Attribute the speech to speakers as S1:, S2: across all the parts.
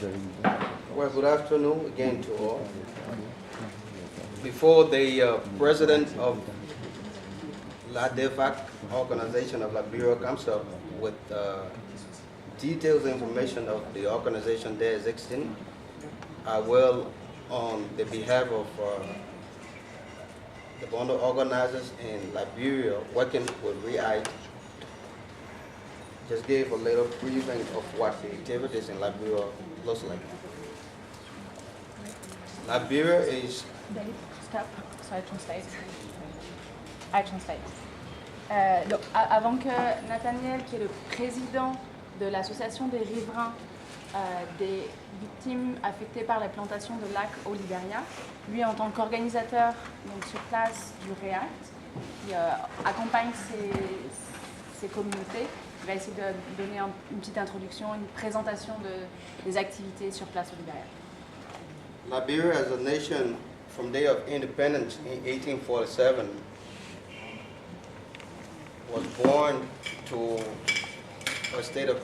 S1: Well, good afternoon again to all. Before the president of La DEFAC organization of Liberia comes up with details information of the organization they're existing, I will, on the behalf of the bundle organizers in Liberia working with REITE, just gave a little briefing of what the activities in Liberia looks like. Liberia is...
S2: David, stop, so I translate. I translate. Donc, avant que Nathaniel, qui est le président de l'association des riverains des victimes affectées par les plantations de lacs au Libéria, lui en tant qu'organisateur sur place du REACT, qui accompagne ces communautés, il va essayer de donner une petite introduction, une présentation des activités sur place au Libéria.
S1: Liberia as a nation from day of independence in 1847 was born to a state of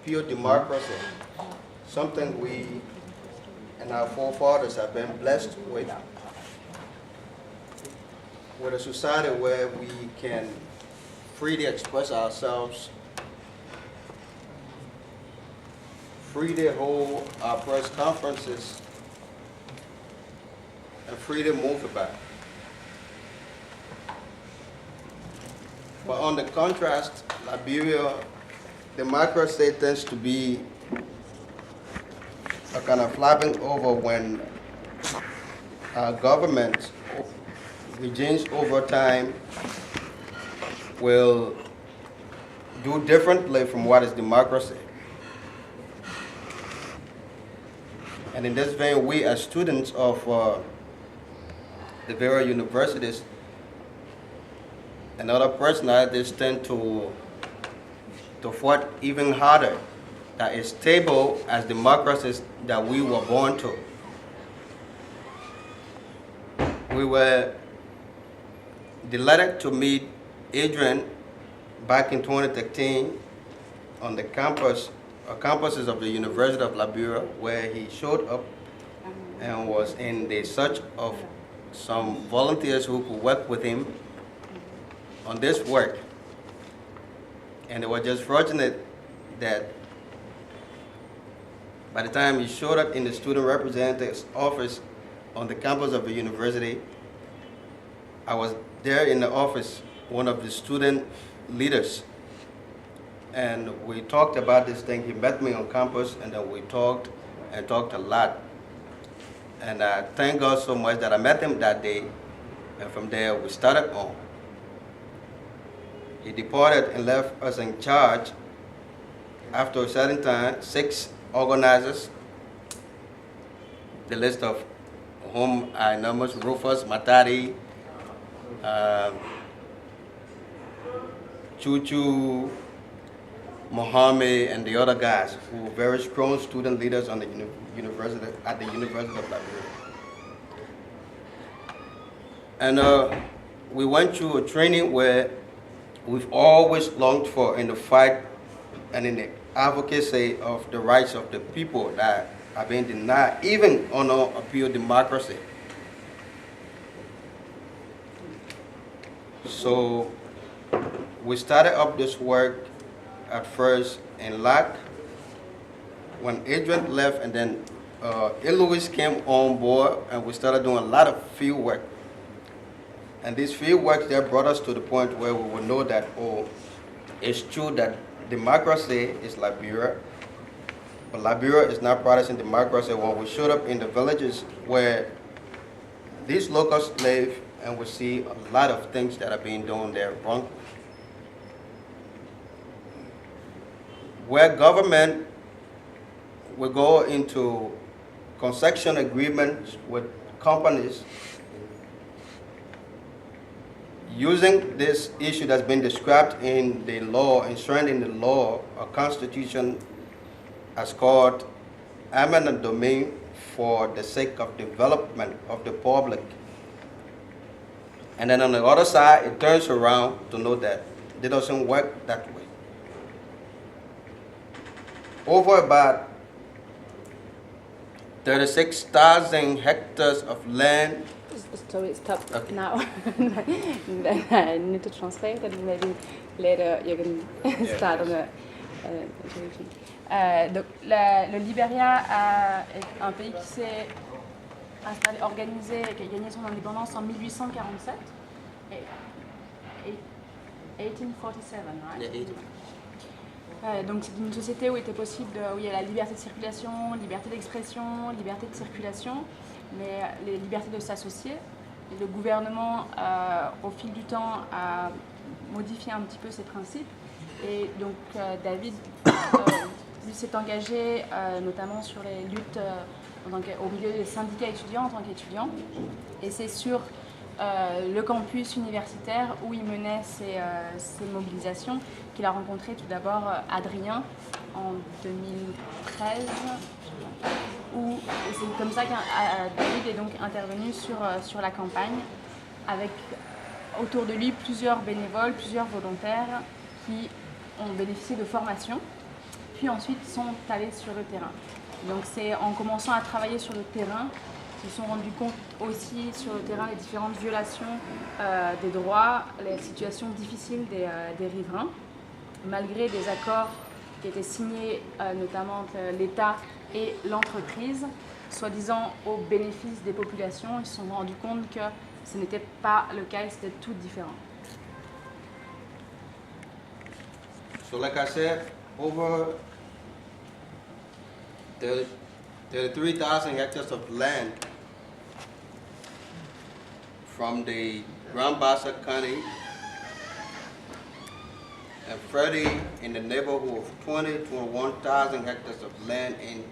S1: pure democracy, something we and our forefathers have been blessed with a society where we can freely express ourselves, freely hold our press conferences, and freely move about. But on the contrast, Liberia, democracy tends to be a kind of flapping over when our government, regimes over time, will do differently from what is democracy. And in this vein, we as students of the various universities and other personalities tend to fight even harder that is stable as democracies that we were born to. We were delighted to meet Adrian back in 2013 on the campuses of the University of Liberia, where he showed up and was in the search of some volunteers who could work with him on this work. And they were just fortunate that by the time he showed up in the student representative's office on the campus of the university, I was there in the office, one of the student leaders. And we talked about this thing. He met me on campus, and then we talked and talked a lot. And I thank God so much that I met him that day, and from there we started on. He departed and left us in charge after a certain time, 6 organizers, the list of whom I know much: Rufus, Matari, Chuchu, Mohammed, and the other guys who were very strong student leaders on the university at the University of Liberia. And we went through a training where we've always longed for in the fight and in the advocacy of the rights of the people that are being denied, even on a pure democracy. So we started up this work at first in LAC. When Adrian left, and then Eloise came on board, and we started doing a lot of field work. And these field works there brought us to the point where we would know that, oh, it's true that democracy is Liberia, but Liberia is not practicing democracy. When we showed up in the villages where these locals live, and we see a lot of things that are being done there wrong. Where government will go into concession agreements with companies using this issue that's been described in the law, enshrined in the law, a constitution as called eminent domain for the sake of development of the public. And then on the other side, it turns around to know that it doesn't work that way. Over about 36,000 hectares of land.
S2: Sorry, stop
S1: Okay.
S2: now. I need to translate and maybe later you can start on the introduction. Donc, le Libéria est un pays qui s'est installé, organisé, qui a gagné son indépendance en 1847. Et 1847, right? Donc c'est une société où il était possible, où il y a la liberté de circulation, liberté d'expression, liberté de circulation, mais les libertés de s'associer. Le gouvernement, au fil du temps, a modifié un petit peu ces principes. Et donc David lui s'est engagé notamment sur les luttes au milieu des syndicats étudiants en tant qu'étudiant. Et c'est sur le campus universitaire où il menait ses mobilisations qu'il a rencontré tout d'abord Adrien en 2013. Et c'est comme ça que David est donc intervenu sur la campagne avec autour de lui plusieurs bénévoles, plusieurs volontaires qui ont bénéficié de formation, puis ensuite sont allés sur le terrain. Donc c'est en commençant à travailler sur le terrain qu'ils se sont rendus compte aussi sur le terrain des différentes violations des droits, les situations difficiles des riverains, malgré des accords qui étaient signés notamment entre l'État et l'entreprise, soi-disant au bénéfice des populations. Ils se sont rendus compte que ce n'était pas le cas et c'était tout différent.
S1: So like I said, over 33,000 hectares of land from the Grand Bassa County and 30 in the neighborhood of 21,000 hectares of land in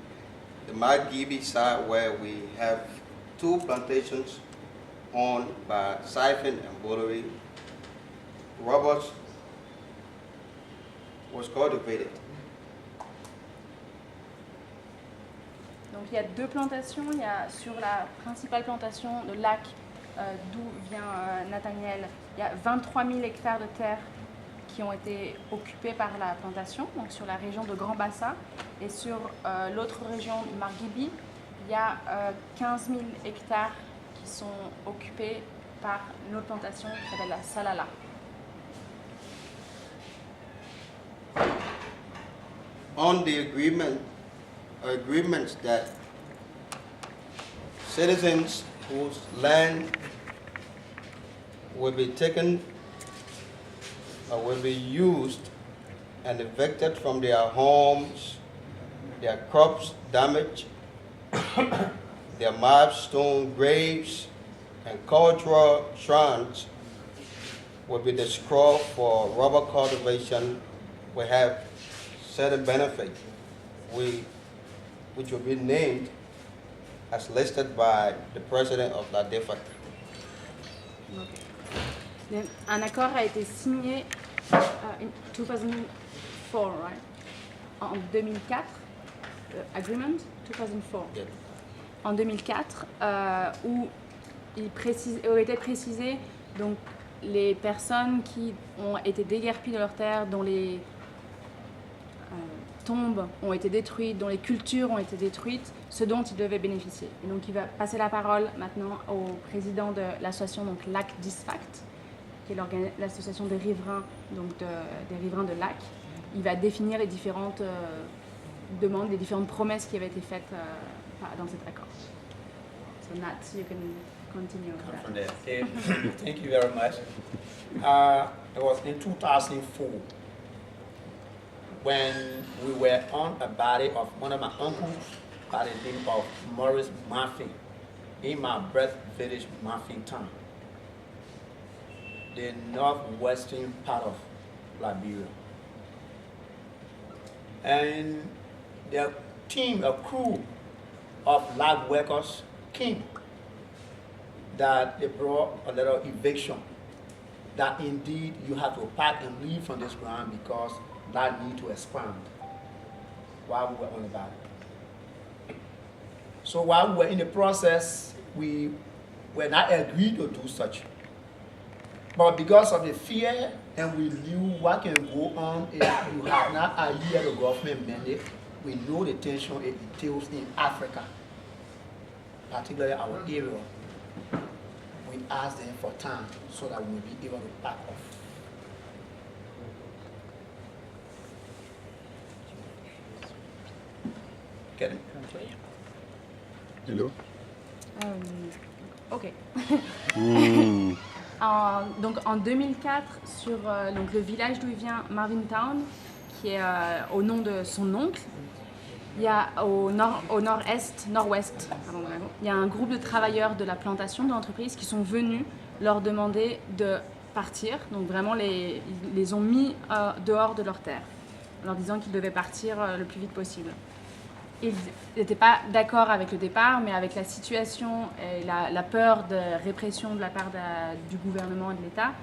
S1: the Margibi side where we have 2 plantations owned by Siphon and Buttery. Rubber was cultivated.
S2: Donc il y a 2 plantations. Il y a sur la principale plantation de Lac, d'où vient Nathaniel, il y a 23 000 hectares de terre qui ont été occupés par la plantation, donc sur la région de Grand Bassa. Et sur l'autre région de Margibi, il y a 15 000 hectares qui sont occupés par une autre plantation qui s'appelle la Salala.
S1: On the agreements that citizens whose land will be taken or will be used and evicted from their homes, their crops damaged, their milestone graves and cultural shrines will be destroyed for rubber cultivation will have certain benefit, which will be named as listed by the president of la DEFAC.
S2: Un accord a été signé in 2004, right? En 2004, agreement 2004.
S1: Yeah.
S2: En 2004, où il était précisé donc les personnes qui ont été déguerpies de leurs terres, dont les tombes ont été détruites, dont les cultures ont été détruites, ce dont ils devaient bénéficier. Et donc il va passer la parole maintenant au président de l'association donc Lac Disfact, qui est l'association des riverains, donc des riverains de Lac. Il va définir les différentes demandes, les différentes promesses qui avaient été faites dans cet accord. So Nat, you can continue with that.
S3: From there. Okay. Thank you very much. It was in 2004 when we were on a body of one of my uncles by the name of Maurice Murphy in my birth village, Murphy Town, the northwestern part of Liberia. And the team, a crew of lab workers came that they brought a little eviction that indeed you have to pack and leave from this ground because that need to expand while we were on the valley. So while we were in the process, we were not agreed to do such. But because of the fear and we knew what can go on if you have not adhered to government mandate, we know the tension it entails in Africa particularly our area, we ask them for time so that we will be able to back off. Get it?
S4: Hello.
S2: Ok. Donc en 2004, sur donc le village d'où il vient, Marvin Town, qui est au nom de son oncle, il y a au nord-ouest, il y a un groupe de travailleurs de la plantation de l'entreprise qui sont venus leur demander de partir. Donc vraiment, ils les ont mis dehors de leur terre, en leur disant qu'ils devaient partir le plus vite possible. Ils n'étaient pas d'accord avec le départ, mais avec la situation et la peur de répression de la part du gouvernement et de l'État,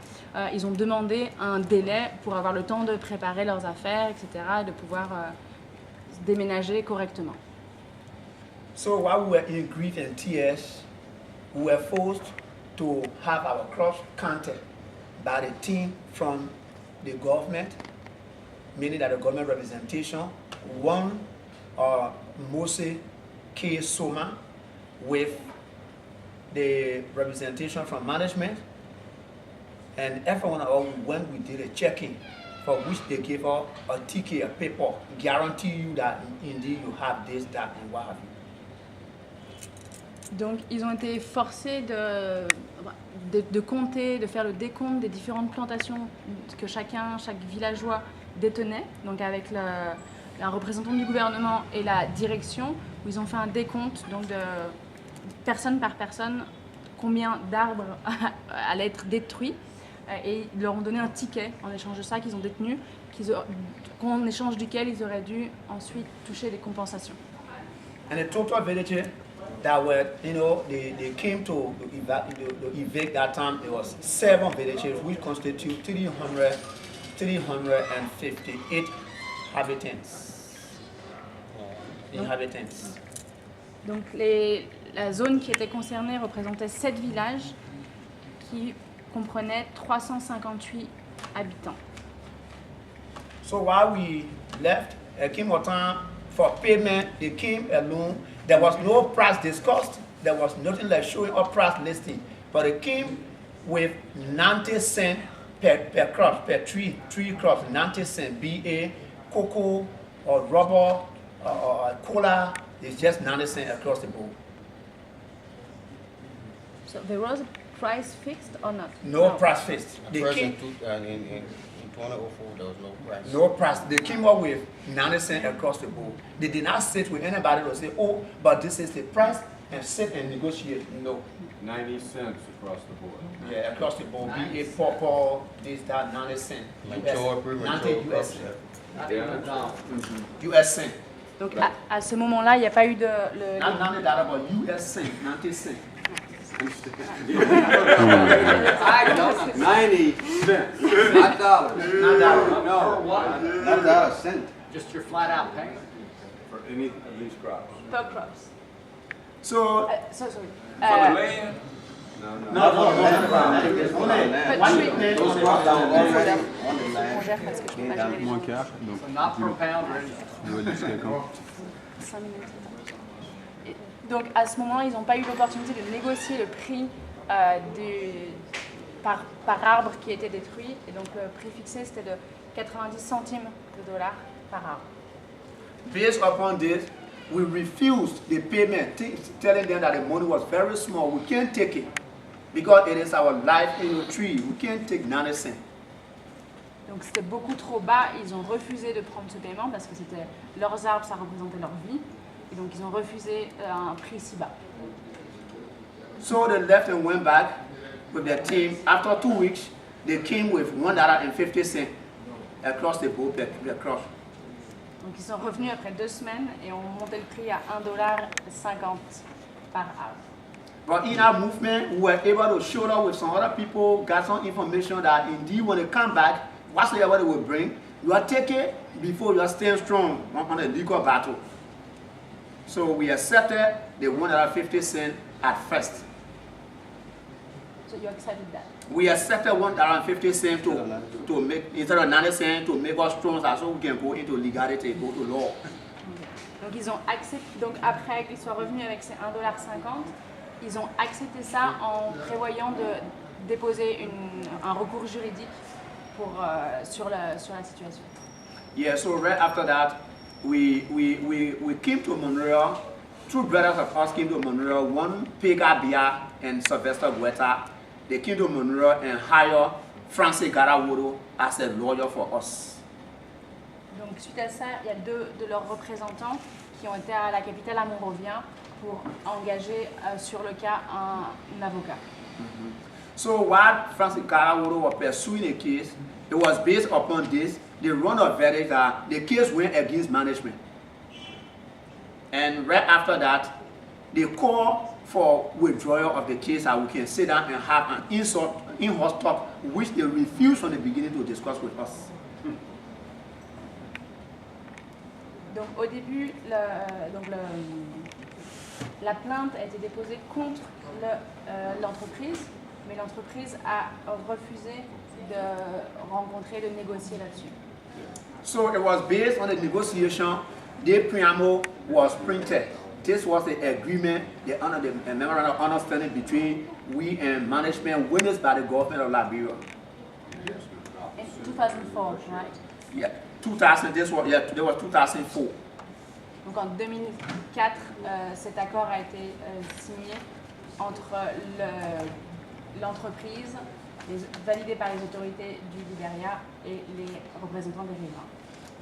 S2: ils ont demandé un délai pour avoir le temps de préparer leurs affaires, etc., et de pouvoir déménager correctement.
S3: So while we were in grief and tears, we were forced to have our crops counted by the team from the government, meaning that the government representation, one Mose K. Soma with the representation from management, and everyone of us, when we did a check-in, for which they gave us a ticket, a paper, guarantee you that indeed you have this, that, and what have you.
S2: Donc ils ont été forcés de compter, de faire le décompte des différentes plantations que chaque villageois détenait, donc avec un représentant du gouvernement et la direction, où ils ont fait un décompte donc de personne par personne, combien d'arbres allaient être détruits, et ils leur ont donné un ticket en échange de ça qu'ils ont détenu, en échange duquel ils auraient dû ensuite toucher des compensations.
S3: And the total villages that were, they came to evict that time, there was 7 villages which constitute 358 inhabitants.
S2: Donc la zone qui était concernée représentait 7 villages qui comprenaient 358 habitants.
S3: So while we left, came a time for payment, they came alone. There was no price discussed. There was nothing like showing up price listing. But it came with 90 cents per crop, per three crops, 90 cents. BA, cocoa, or rubber, or cola, it's just 90 cents across the board.
S2: So there was a price fixed or not?
S3: No price fixed.
S1: At
S3: They
S1: first
S3: came,
S1: in 2004, there was no price.
S3: no price. They came up with 90 cents across the board. They did not sit with anybody to say, oh, but this is the price, and sit and negotiate. No.
S4: 90 cents across the board.
S3: Yeah, across the board. Be it purple, this, that, 90 cents.
S1: Mature, premature,
S3: 90 US,
S4: Yeah.
S3: US cent.
S2: Donc à ce moment-là, il n'y a pas eu de...
S3: Not $90, but US cent, 90 cents.
S4: 90 cents. Not dollars.
S3: Not dollars.
S4: No.
S1: Not a cent.
S5: Just your flat out payment.
S4: For any of these crops.
S2: per crops.
S3: So,
S2: So sorry.
S4: For the land? No.
S3: no,
S2: On gère parce que je peux pas gérer les
S4: Moins
S2: gens.
S4: quart, donc
S5: So not per pound or anything.
S4: on doit aller jusqu'à quand?
S2: 5 minutes. Et donc à ce moment, ils n'ont pas eu l'opportunité de négocier le prix par arbre qui était détruit. Et donc le prix fixé, c'était de 90 centimes de dollars par arbre.
S3: based upon this, we refused the payment, telling them that the money was very small. We can't take it because it is our life tree. We can't take 90 cents.
S2: Donc c'était beaucoup trop bas. Ils ont refusé de prendre ce paiement parce que c'était leurs arbres, ça représentait leur vie. Et donc ils ont refusé un prix si bas.
S3: So they left and went back with their team. After 2 weeks, they came with $1.50 across the board per cross.
S2: Donc ils sont revenus après 2 semaines et ont monté le prix à $1.50 par arbre.
S3: But in our movement, we were able to show up with some other people, got some information that indeed when they come back, whatsoever they will bring, you are taking before you are staying strong on the legal battle. So we accepted the $1.50 at first.
S2: So you accepted that?
S3: We accepted $1.50 to make, instead of 90 cents, to make us strong so we can go into legality, go to law.
S2: Donc ils ont accepté, donc après qu'ils soient revenus avec ces $1,50, ils ont accepté ça en prévoyant de déposer un recours juridique sur la situation.
S5: Yeah, so right after that, we came to Monroe. Two brothers of us came to Monroe, one Pega Bia and Sylvester Guetta. They came to Monroe and hired Francis Garaworo as a lawyer for us.
S2: Donc suite à ça, il y a deux de leurs représentants qui ont été à la capitale à Monrovia pour engager sur le cas un avocat.
S5: So while Francis Garaworo was pursuing a case, it was based upon this. They run a verdict that the case went against management. And right after that, they call for withdrawal of the case that we can sit down and have an in-house talk, which they refused from the beginning to discuss with us.
S2: Donc au début, la plainte a été déposée contre l'entreprise, mais l'entreprise a refusé de rencontrer, de négocier là-dessus.
S5: So it was based on the negotiation. The preamble was printed. This was the agreement, the memorandum of understanding between we and management, witnessed by the government of Liberia.
S2: In 2004, right?
S5: Yeah, 2000. This was 2004.
S2: Donc en 2004, cet accord a été signé entre l'entreprise, validé par les autorités du Libéria et les représentants des riverains.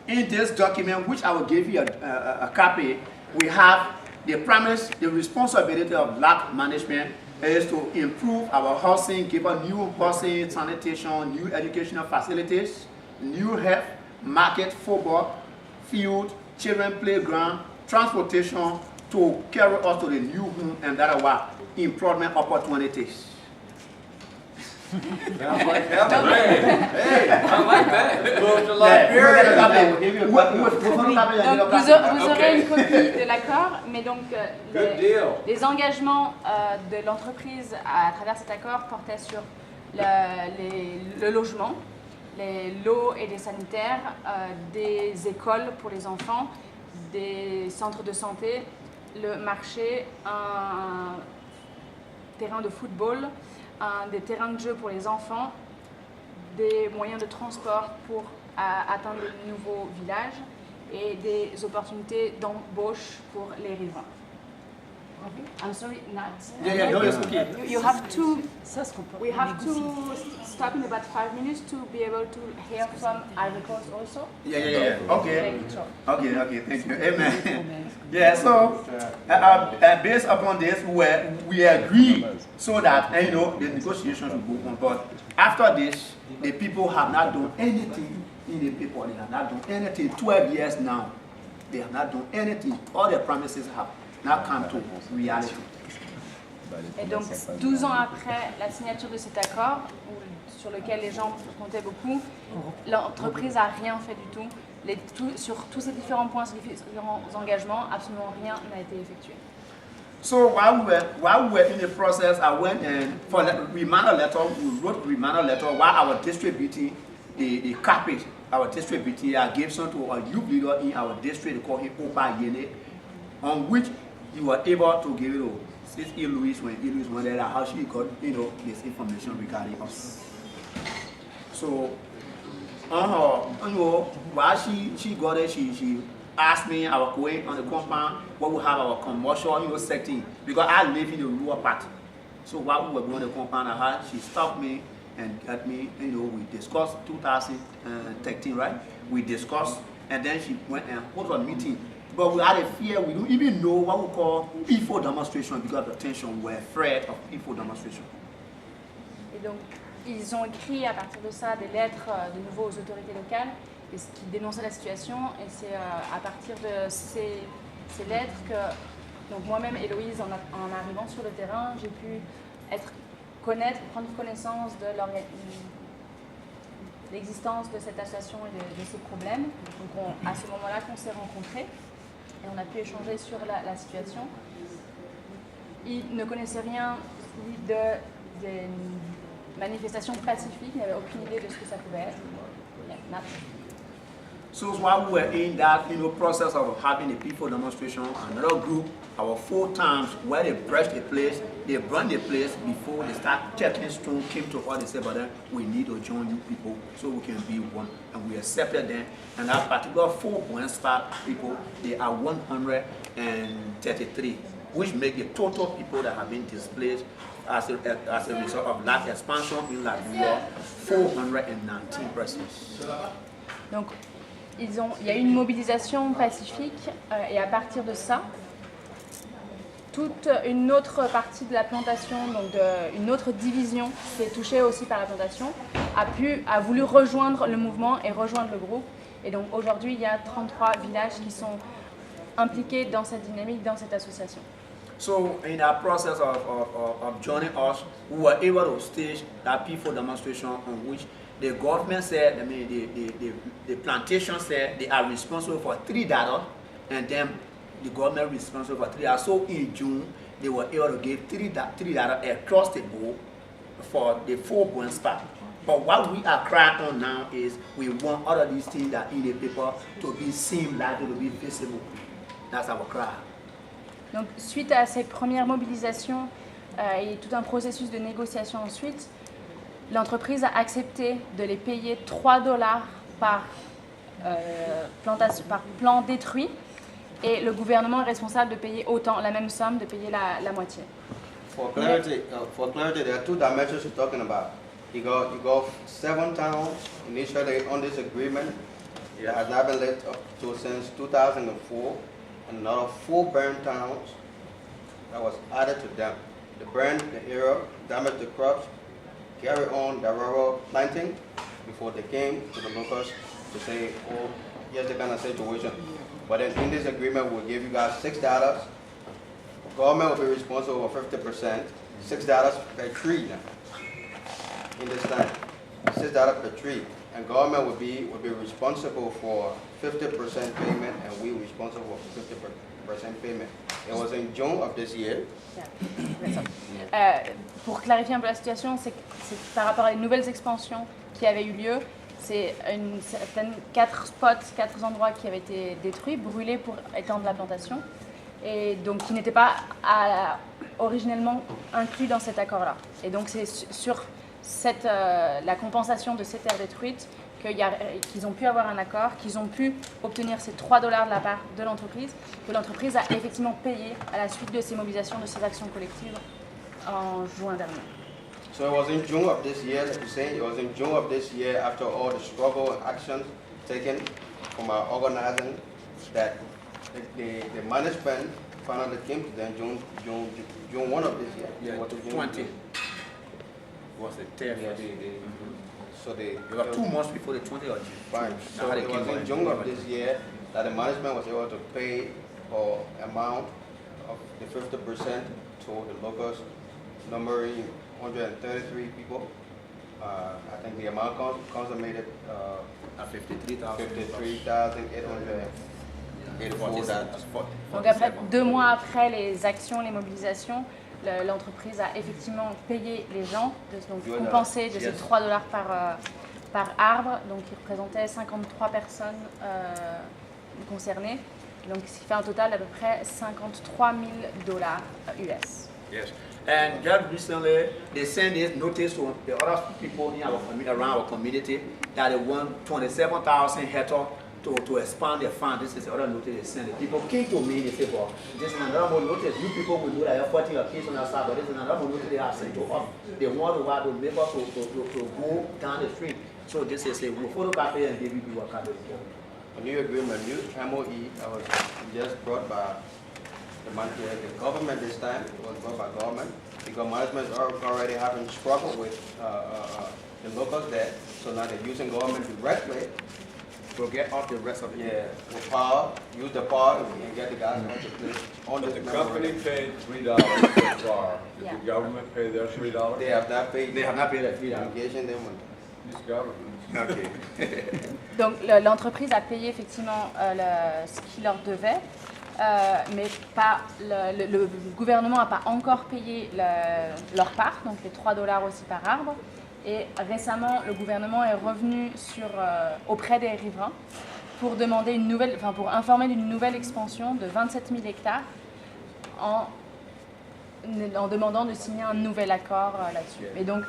S5: In this document, which I will give you a copy, we have the premise, the responsibility of LAC management is to improve our housing, give a new housing, sanitation, new educational facilities, new health, market, football, field, children playground, transportation to carry us to the new home and that are employment opportunities.
S4: Sounds like heaven. Hey, I like that. Go to
S2: Donc vous aurez une copie de l'accord, mais donc les engagements de l'entreprise à travers cet accord portaient sur le logement, l'eau et les sanitaires, des écoles pour les enfants, des centres de santé, le marché, un terrain de football, des terrains de jeu pour les enfants, des moyens de transport pour atteindre de nouveaux villages et des opportunités d'embauche pour les riverains. I'm sorry, Nat.
S5: Yeah, no, it's okay.
S2: You have to. We have to stop in about 5 minutes to be able to hear from Ivory Coast also.
S5: Yeah. Okay.
S2: Okay.
S5: Okay, thank you. Amen. Yeah, so based upon this, we agree so that the negotiations will go on. But after this, the people have not done anything in the paper. They have not done anything. 12 years now, they have not done anything. All their promises have not come to reality.
S2: Et donc, 12 ans après la signature de cet accord, sur lequel les gens comptaient beaucoup, l'entreprise n'a rien fait du tout. Sur tous ces différents points, ces différents engagements, absolument rien n'a été effectué.
S5: So while we were in the process, I went and for reminder letter, we wrote reminder letter while I was distributing the copies. Our distributing, I gave some to a youth leader in our district, they call him Opa Yene, on which you were able to give it to Sis Eloise when Eloise went there, how she got this information regarding us. So on her, while she got it, she asked me, I was going on the compound, what we have our commercial setting, because I live in the lower part. So while we were going to the compound, she stopped me and got me, we discussed 2013, right? We discussed, and then she went and held a meeting. But we had a fear, we don't even know what we call peaceful demonstration because of the tension. We're afraid of peaceful demonstration.
S2: Et donc, ils ont écrit à partir de ça des lettres de nouveau aux autorités locales qui dénonçaient la situation. Et c'est à partir de ces lettres que, donc moi-même, Héloïse, en arrivant sur le terrain, j'ai pu prendre connaissance de l'existence de cette association et de ses problèmes. Donc à ce moment-là qu'on s'est rencontrés. Et on a pu échanger sur la situation. Ils ne connaissaient rien des manifestations pacifiques, ils n'avaient aucune idée de ce que ça pouvait être.
S5: So while we were in that process of having a peaceful demonstration, another group, our 4 times where they brushed the place, they burned the place before they start checking stone, came to us, they said, but then we need to join you people so we can be one. And we accepted them. And that particular 4 Boeing Spark people, they are 133, which make the total people that have been displaced as a result of that expansion in Liberia, 419 persons.
S2: Donc, il y a eu une mobilisation pacifique et à partir de ça, toute une autre partie de la plantation, donc une autre division qui est touchée aussi par la plantation, a voulu rejoindre le mouvement et rejoindre le groupe. Et donc aujourd'hui, il y a 33 villages qui sont impliqués dans cette dynamique, dans cette association.
S5: So in that process of joining us, we were able to stage that peaceful demonstration on which the government said, I mean, the plantation said they are responsible for $3, and then the government responsible for $3. So in June, they were able to give $3 across the board for the 4 Boeing Spark. But what we are crying on now is we want all of these things that in the paper to be seen, like to be visible. That's our cry.
S2: Donc, suite à ces premières mobilisations et tout un processus de négociation ensuite, l'entreprise a accepté de les payer $3 par plan détruit, et le gouvernement est responsable de payer autant, la même somme, de payer la moitié.
S1: For clarity, there are 2 dimensions you're talking about. You got 7 towns initially on this agreement. It has not been lived up to since 2004. Another 4 burned towns that was added to them. The burn, the area, damaged the crops, carry on the rural planting before they came to the locals to say, oh, here's the kind of situation. But then in this agreement, we'll give you guys $6. Government will be responsible for 50%, $6 per tree now. In this time, $6 per tree. And government will be responsible for 50% payment, and we responsible for 50% payment. It was in June of this year.
S2: Pour clarifier un peu la situation, c'est par rapport à une nouvelles expansions qui avaient eu lieu. C'est 4 spots, 4 endroits qui avaient été détruits, brûlés pour étendre la plantation, et donc qui n'étaient pas originellement inclus dans cet accord-là. Et donc c'est sur la compensation de ces terres détruites qu'ils ont pu avoir un accord, qu'ils ont pu obtenir ces $3 de la part de l'entreprise, que l'entreprise a effectivement payé à la suite de ces mobilisations, de ces actions collectives en juin dernier.
S1: So it was in June of this year, like you say, it was in June of this year, after all the struggle and actions taken from our organizing, that the management finally came to them June 1 of this year.
S5: Yeah,
S1: What was June?
S5: 20 was the 10th.
S1: Yeah, so they
S5: It was 2 months before the 20th of June.
S1: fine. So it was in June of this year that the management was able to pay for amount of the 50% to the locals, numbering 133 people. I think the amount consummated
S5: At 53,000.
S1: $53,884.
S2: Donc après, 2 mois après les actions, les mobilisations, l'entreprise a effectivement payé les gens, donc compensé de ces $3 par arbre, donc qui représentait 53 personnes concernées, donc ce qui fait un total d'à peu près $53 000 US.
S5: Yes. And just recently, they sent this notice to the other people in our around our community that they want 27,000 hectares to expand their farm. This is the other notice they sent. The people came to me and they said, well, this is another more notice. You people will do that you're fighting a case on our side, but this is another more notice they have sent to us. They want to make us to go down the street. So this is a photocopy and give you a copy.
S1: A new agreement, new MOE, that was just brought by the government this time. It was brought by government because management is already having struggle with the locals there. So now they're using government directly
S5: To get off the rest of it.
S1: yeah, with power, use the power and get the guys on
S4: But
S1: this
S4: the company paid $3 so far. Did
S2: Yeah.
S4: the government pay their $3?
S1: They have not paid.
S5: They have not paid that $3.
S1: Engaging them on
S4: These governments.
S5: Okay.
S2: Donc l'entreprise a payé effectivement ce qu'il leur devait, mais pas le gouvernement n'a pas encore payé leur part, donc les $3 aussi par arbre. Et récemment, le gouvernement est revenu auprès des riverains pour demander une nouvelle, enfin pour informer d'une nouvelle expansion de 27 000 hectares en demandant de signer un nouvel accord là-dessus. Et donc,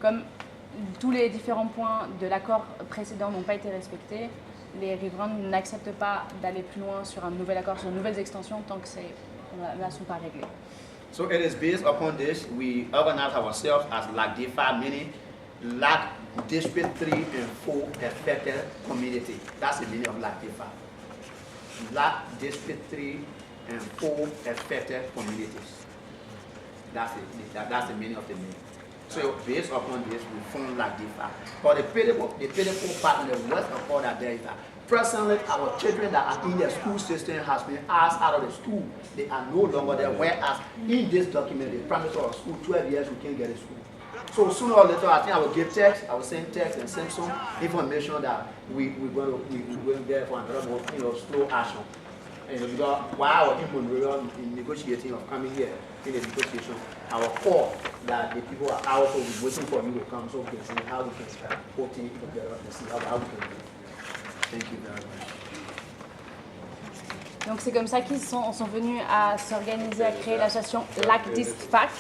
S2: comme tous les différents points de l'accord précédent n'ont pas été respectés, les riverains n'acceptent pas d'aller plus loin sur un nouvel accord, sur de nouvelles extensions, tant que ne sont pas réglées.
S5: So it is based upon this, we organize ourselves as LAC DFA, meaning LAC District 3 and 4 affected community. That's the meaning of LAC DFA. LAC District 3 and 4 affected communities. That's the meaning of the name. So based upon this, we form LAC DFA. But the pitiful part in the west of all that there is that presently our children that are in the school system has been asked out of the school. They are no longer there, whereas in this document, they promised our school 12 years we can't get a school. So sooner or later, I think I will give text, I will send text and send some information that we're going to get for another more, slow action. And because while our people in negotiating of coming here in the negotiation, our call that the people are also waiting for you to come so we can see how we can start voting together and see how we can do it. Thank you very much.
S2: Donc c'est comme ça qu'ils sont venus à s'organiser, à créer l'association LAC DISTFAC.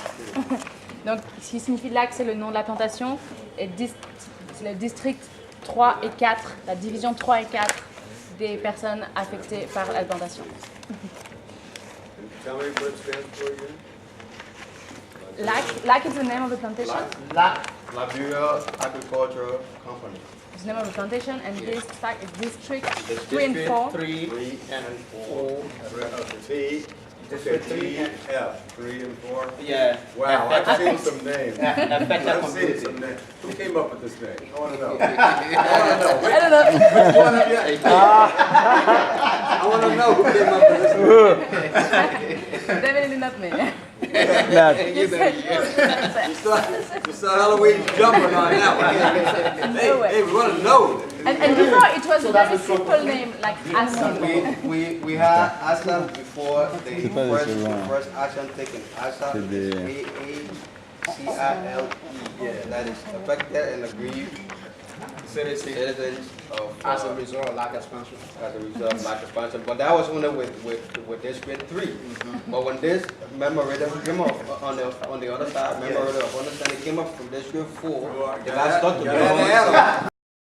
S2: Donc ce qui signifie LAC, c'est le nom de la plantation, et c'est le district 3 et 4, la division 3 et 4 des personnes affectées par la plantation.
S4: Tell me what it stands for again.
S2: LAC is the name of the plantation.
S5: LAC,
S1: Liberia Agricultural Company.
S2: It's the name of the plantation, and DISTFAC is district 3 and 4.
S5: 3
S1: 3
S5: and
S1: and
S5: 4.
S4: T.
S5: District 3 and
S4: F. 3 and 4.
S5: yeah.
S4: Wow, I've seen some names.
S5: Affected
S4: I've seen
S5: community.
S4: some names. Who came up with this name? I want to know.
S2: I don't know.
S4: Which one of you? I want to know who came up with this name.
S2: Definitely not me.
S4: You saw Halloween jumping on that one. Hey,
S2: No way.
S4: hey, we want to know.
S2: And before it was a very simple name, like Assam.
S1: We had ASAM before the first action taken. ASAM is AACILE. Yeah, that is affected and aggrieved citizens of
S5: As a result of LAC expansion.
S1: as a result of lack of sponsor. But that was only with District 3. But when this memorandum came up on the other side, memorandum of understanding came up from District 4, they got stuck together.